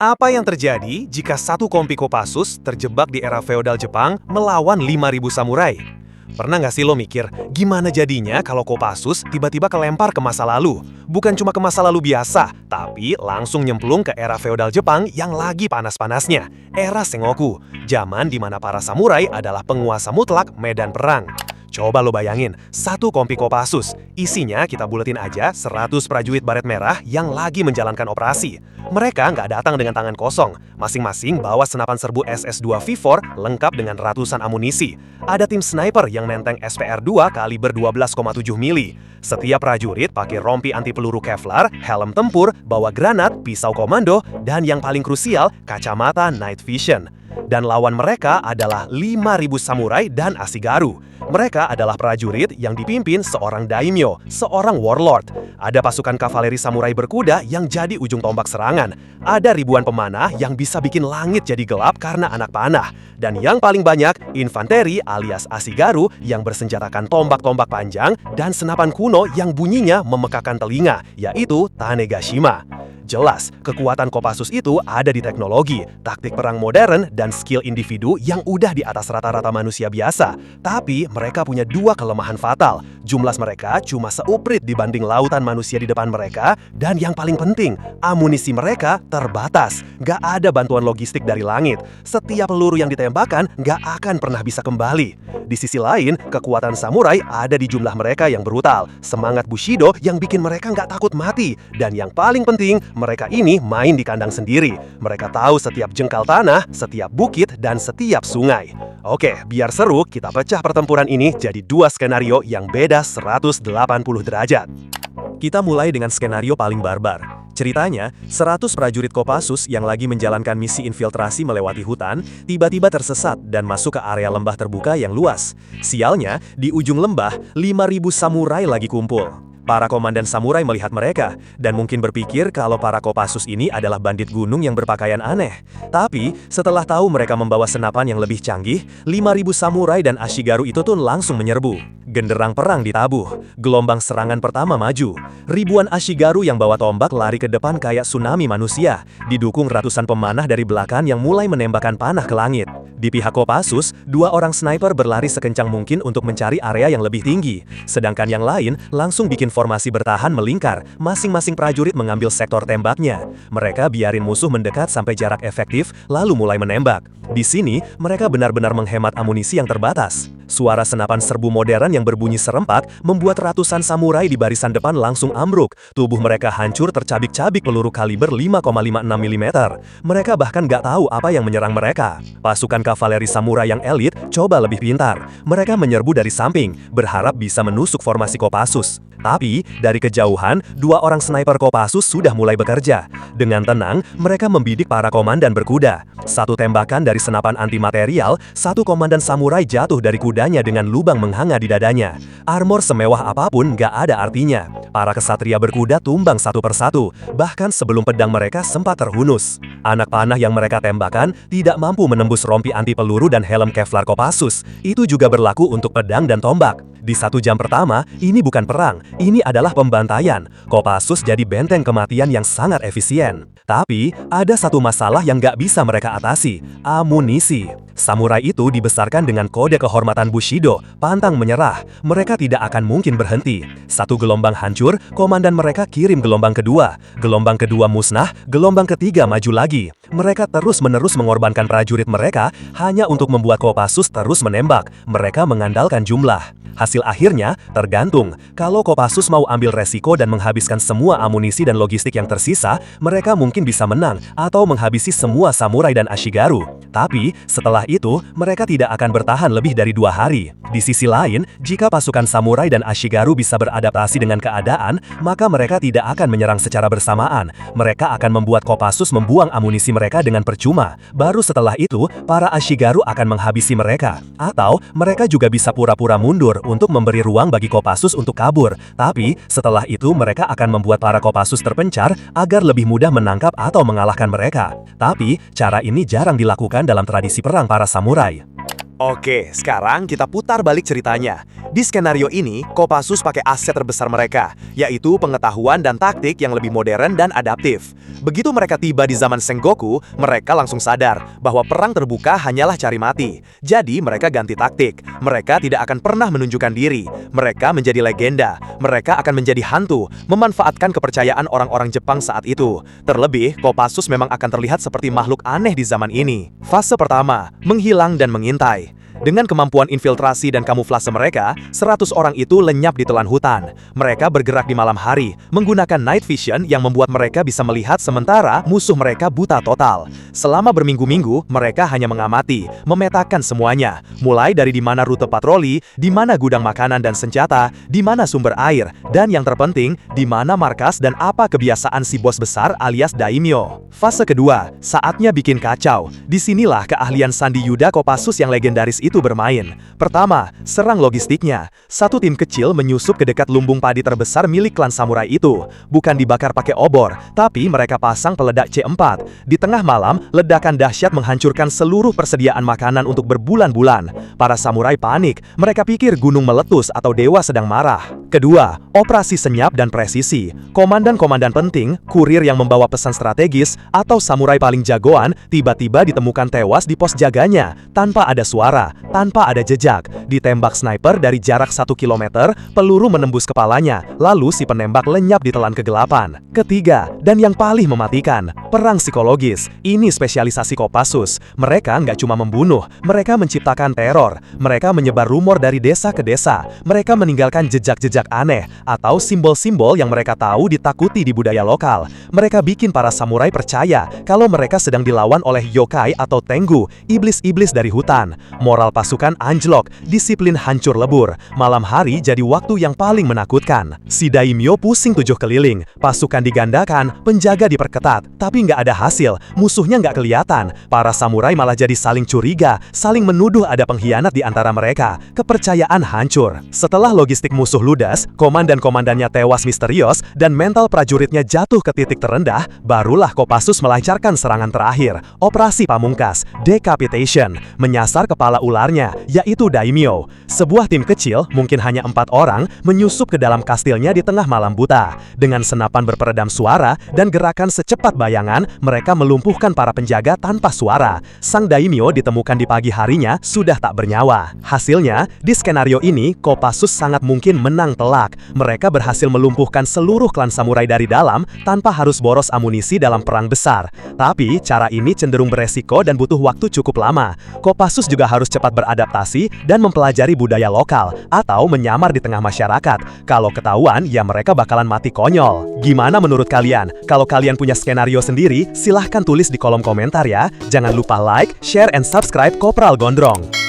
Apa yang terjadi jika satu kompi Kopassus terjebak di era feodal Jepang melawan 5.000 samurai? Pernah nggak sih lo mikir, gimana jadinya kalau Kopassus tiba-tiba kelempar ke masa lalu? Bukan cuma ke masa lalu biasa, tapi langsung nyemplung ke era feodal Jepang yang lagi panas-panasnya, era Sengoku, zaman di mana para samurai adalah penguasa mutlak medan perang. Coba lo bayangin, satu kompi Kopassus, isinya kita buletin aja 100 prajurit baret merah yang lagi menjalankan operasi. Mereka nggak datang dengan tangan kosong, masing-masing bawa senapan serbu SS-2 V4 lengkap dengan ratusan amunisi. Ada tim sniper yang nenteng SPR-2 kaliber 12,7 mili. Setiap prajurit pakai rompi anti peluru Kevlar, helm tempur, bawa granat, pisau komando, dan yang paling krusial, kacamata night vision. Dan lawan mereka adalah 5.000 samurai dan ashigaru. Mereka adalah prajurit yang dipimpin seorang daimyo, seorang warlord. Ada pasukan kavaleri samurai berkuda yang jadi ujung tombak serangan. Ada ribuan pemanah yang bisa bikin langit jadi gelap karena anak panah. Dan yang paling banyak, infanteri alias ashigaru yang bersenjatakan tombak-tombak panjang dan senapan kuno yang bunyinya memekakan telinga, yaitu Tanegashima. Jelas, kekuatan Kopassus itu ada di teknologi, taktik perang modern, dan skill individu yang udah di atas rata-rata manusia biasa. Tapi mereka punya dua kelemahan fatal. Jumlah mereka cuma seuprit dibanding lautan manusia di depan mereka, dan yang paling penting, amunisi mereka terbatas. Gak ada bantuan logistik dari langit. Setiap peluru yang ditembakkan gak akan pernah bisa kembali. Di sisi lain, kekuatan samurai ada di jumlah mereka yang brutal, semangat Bushido yang bikin mereka gak takut mati, dan yang paling penting, mereka ini main di kandang sendiri. Mereka tahu setiap jengkal tanah, setiap bukit, dan setiap sungai. Oke, biar seru, kita pecah pertempuran ini jadi dua skenario yang beda 180 derajat. Kita mulai dengan skenario paling barbar. Ceritanya, 100 prajurit Kopassus yang lagi menjalankan misi infiltrasi melewati hutan, tiba-tiba tersesat dan masuk ke area lembah terbuka yang luas. Sialnya, di ujung lembah, 5.000 samurai lagi kumpul. Para komandan samurai melihat mereka, dan mungkin berpikir kalau para Kopassus ini adalah bandit gunung yang berpakaian aneh. Tapi, setelah tahu mereka membawa senapan yang lebih canggih, 5.000 samurai dan ashigaru itu tuh langsung menyerbu. Genderang perang ditabuh, gelombang serangan pertama maju. Ribuan ashigaru yang bawa tombak lari ke depan kayak tsunami manusia, didukung ratusan pemanah dari belakang yang mulai menembakkan panah ke langit. Di pihak Kopassus, 2 orang sniper berlari sekencang mungkin untuk mencari area yang lebih tinggi. Sedangkan yang lain langsung bikin formasi bertahan melingkar, masing-masing prajurit mengambil sektor tembaknya. Mereka biarin musuh mendekat sampai jarak efektif, lalu mulai menembak. Di sini, mereka benar-benar menghemat amunisi yang terbatas. Suara senapan serbu modern yang berbunyi serempak membuat ratusan samurai di barisan depan langsung ambruk. Tubuh mereka hancur tercabik-cabik peluru kaliber 5,56 mm. Mereka bahkan gak tahu apa yang menyerang mereka. Pasukan kavaleri samurai yang elit coba lebih pintar. Mereka menyerbu dari samping, berharap bisa menusuk formasi Kopassus. Tapi, dari kejauhan, 2 orang sniper Kopassus sudah mulai bekerja. Dengan tenang, mereka membidik para komandan berkuda. Satu tembakan dari senapan antimaterial, satu komandan samurai jatuh dari kudanya dengan lubang menghanga di dadanya. Armor semewah apapun gak ada artinya. Para kesatria berkuda tumbang satu persatu, bahkan sebelum pedang mereka sempat terhunus. Anak panah yang mereka tembakan tidak mampu menembus rompi anti peluru dan helm Kevlar Kopassus. Itu juga berlaku untuk pedang dan tombak. Di 1 jam pertama, ini bukan perang, ini adalah pembantaian. Kopassus jadi benteng kematian yang sangat efisien. Tapi, ada satu masalah yang gak bisa mereka atasi, amunisi. Samurai itu dibesarkan dengan kode kehormatan Bushido, pantang menyerah. Mereka tidak akan mungkin berhenti. Satu gelombang hancur, komandan mereka kirim gelombang kedua. Gelombang kedua musnah, gelombang ketiga maju lagi. Mereka terus-menerus mengorbankan prajurit mereka hanya untuk membuat Kopassus terus menembak. Mereka mengandalkan jumlah. Hasil akhirnya tergantung. Kalau Kopassus mau ambil resiko dan menghabiskan semua amunisi dan logistik yang tersisa, mereka mungkin bisa menang atau menghabisi semua samurai dan ashigaru. Tapi, setelah itu, mereka tidak akan bertahan lebih dari 2 hari. Di sisi lain, jika pasukan samurai dan ashigaru bisa beradaptasi dengan keadaan, maka mereka tidak akan menyerang secara bersamaan. Mereka akan membuat Kopassus membuang amunisi mereka dengan percuma. Baru setelah itu, para ashigaru akan menghabisi mereka. Atau, mereka juga bisa pura-pura mundur untuk memberi ruang bagi Kopassus untuk kabur. Tapi, setelah itu mereka akan membuat para Kopassus terpencar agar lebih mudah menangkap atau mengalahkan mereka. Tapi, cara ini jarang dilakukan dalam tradisi perang para samurai. Oke, sekarang kita putar balik ceritanya. Di skenario ini, Kopassus pakai aset terbesar mereka, yaitu pengetahuan dan taktik yang lebih modern dan adaptif. Begitu mereka tiba di zaman Sengoku, mereka langsung sadar bahwa perang terbuka hanyalah cari mati. Jadi mereka ganti taktik. Mereka tidak akan pernah menunjukkan diri. Mereka menjadi legenda. Mereka akan menjadi hantu, memanfaatkan kepercayaan orang-orang Jepang saat itu. Terlebih, Kopassus memang akan terlihat seperti makhluk aneh di zaman ini. Fase pertama, menghilang dan mengintai. Dengan kemampuan infiltrasi dan kamuflase mereka, 100 orang itu lenyap di telan hutan. Mereka bergerak di malam hari, menggunakan night vision yang membuat mereka bisa melihat sementara musuh mereka buta total. Selama berminggu-minggu, mereka hanya mengamati, memetakan semuanya. Mulai dari di mana rute patroli, di mana gudang makanan dan senjata, di mana sumber air, dan yang terpenting, di mana markas dan apa kebiasaan si bos besar alias Daimyo. Fase kedua, saatnya bikin kacau. Disinilah keahlian Sandi Yuda Kopassus yang legendaris itu bermain. Pertama, serang logistiknya. Satu tim kecil menyusup ke dekat lumbung padi terbesar milik klan samurai itu. Bukan dibakar pakai obor, tapi mereka pasang peledak C4. Di tengah malam, ledakan dahsyat menghancurkan seluruh persediaan makanan untuk berbulan-bulan. Para samurai panik, mereka pikir gunung meletus atau dewa sedang marah. Kedua, operasi senyap dan presisi. Komandan-komandan penting, kurir yang membawa pesan strategis, atau samurai paling jagoan, tiba-tiba ditemukan tewas di pos jaganya, tanpa ada suara, tanpa ada jejak. Ditembak sniper dari jarak 1 km, peluru menembus kepalanya, lalu si penembak lenyap di telan kegelapan. Ketiga, dan yang paling mematikan, perang psikologis. Ini spesialisasi Kopassus. Mereka nggak cuma membunuh, mereka menciptakan teror. Mereka menyebar rumor dari desa ke desa. Mereka meninggalkan jejak-jejak aneh, atau simbol-simbol yang mereka tahu ditakuti di budaya lokal. Mereka bikin para samurai percaya kalau mereka sedang dilawan oleh yokai atau tengu, iblis-iblis dari hutan. Moral pasukan anjlok, disiplin hancur lebur. Malam hari jadi waktu yang paling menakutkan. Si Daimyo pusing 7 keliling, pasukan digandakan, penjaga diperketat, tapi nggak ada hasil, musuhnya nggak kelihatan. Para samurai malah jadi saling curiga, saling menuduh ada pengkhianat di antara mereka. Kepercayaan hancur. Setelah logistik musuh ludas, komandan-komandannya tewas misterius, dan mental prajuritnya jatuh ke titik terendah, barulah Kopassus melancarkan serangan terakhir, operasi pamungkas, decapitation, menyasar kepala ularnya, yaitu Daimyo. Sebuah tim kecil, mungkin hanya 4 orang, menyusup ke dalam kastilnya di tengah malam buta. Dengan senapan berperedam suara dan gerakan secepat bayangan, mereka melumpuhkan para penjaga tanpa suara. Sang Daimyo ditemukan di pagi harinya sudah tak bernyawa. Hasilnya, di skenario ini, Kopassus sangat mungkin menang telak. Mereka berhasil melumpuhkan seluruh klan samurai dari dalam tanpa harus boros amunisi dalam perang besar. Tapi, cara ini cenderung beresiko dan butuh waktu cukup lama. Kopassus juga harus cepat beradaptasi dan mempelajari budaya lokal, atau menyamar di tengah masyarakat. Kalau ketahuan, ya mereka bakalan mati konyol. Gimana menurut kalian? Kalau kalian punya skenario sendiri, silahkan tulis di kolom komentar ya. Jangan lupa like, share, and subscribe Kopral Gondrong.